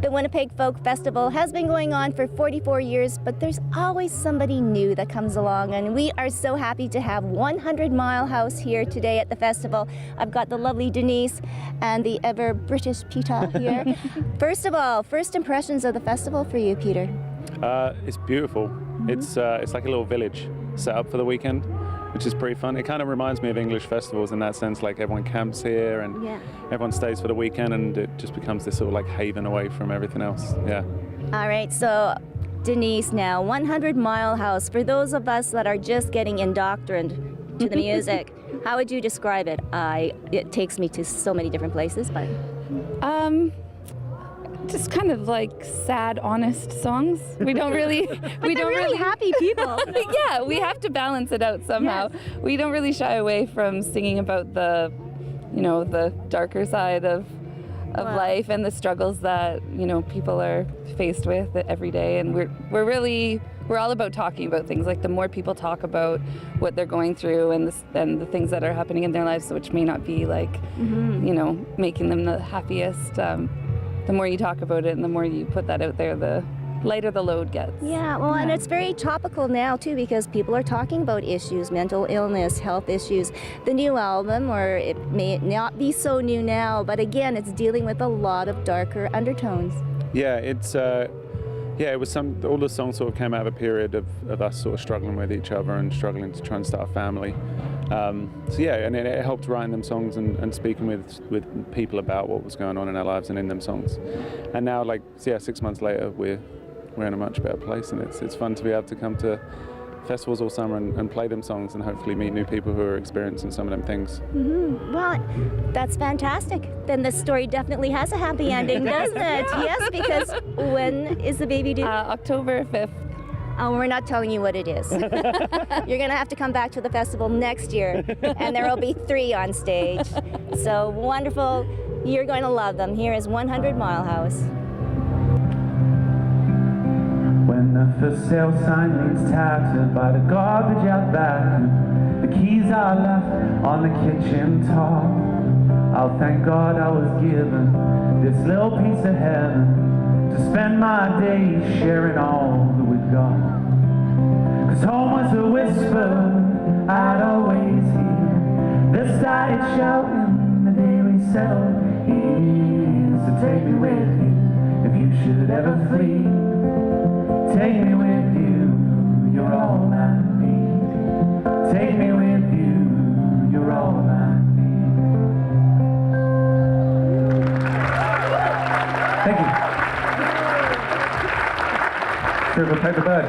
The Winnipeg Folk Festival has been going on for 44 years, but there's always somebody new that comes along, and we are so happy to have 100 Mile House here today at the festival. I've got the lovely Denise and the ever British Peter here. First of all, first impressions of the festival for you, Peter? It's beautiful. It's like a little village set up for the weekend, which is pretty fun. It kind of reminds me of English festivals in that sense, like everyone camps here and everyone stays for the weekend, and it just becomes this sort of like haven away from everything else. Yeah. All right, so Denise now, 100 Mile House. For those of us that are just getting indoctrined to the music, how would you describe it? It takes me to so many different places, but... Just kind of like sad, honest songs. We don't really, we don't really happy people. Yeah, we have to balance it out somehow. Yes. We don't really shy away from singing about the, the darker side of life and the struggles that people are faced with every day. And we're all about talking about things. Like the more people talk about what they're going through and the things that are happening in their lives, which may not be like, making them the happiest. The more you talk about it and the more you put that out there, the lighter the load gets. Yeah, well, and it's very topical now, too, because people are talking about issues, mental illness, health issues. The new album, or it may not be so new now, but again, it's dealing with a lot of darker undertones. Yeah, it was all the songs sort of came out of a period of us sort of struggling with each other and struggling to try and start a family. So yeah, and it helped writing them songs and speaking with people about what was going on in our lives and in them songs. And now, 6 months later, we're in a much better place, and it's fun to be able to come to festivals all summer and play them songs and hopefully meet new people who are experiencing some of them things. Mm-hmm. Well, that's fantastic. Then the story definitely has a happy ending, doesn't it? Yes, because when is the baby due? October 5th. Oh, we're not telling you what it is. You're going to have to come back to the festival next year, and there will be 3 on stage. So wonderful. You're going to love them. Here is 100 Mile House. When the for sale sign leans tattered by the garbage out back, the keys are left on the kitchen top, I'll thank God I was given this little piece of heaven to spend my days sharing all that we've got. 'Cause home was a whisper I'd always hear, that started shouting the day we settled here. So take me with you if you should ever flee. Take me with you, you're all I need. Take me with you, you're all I need. Thank you. Sure, we'll take the bud.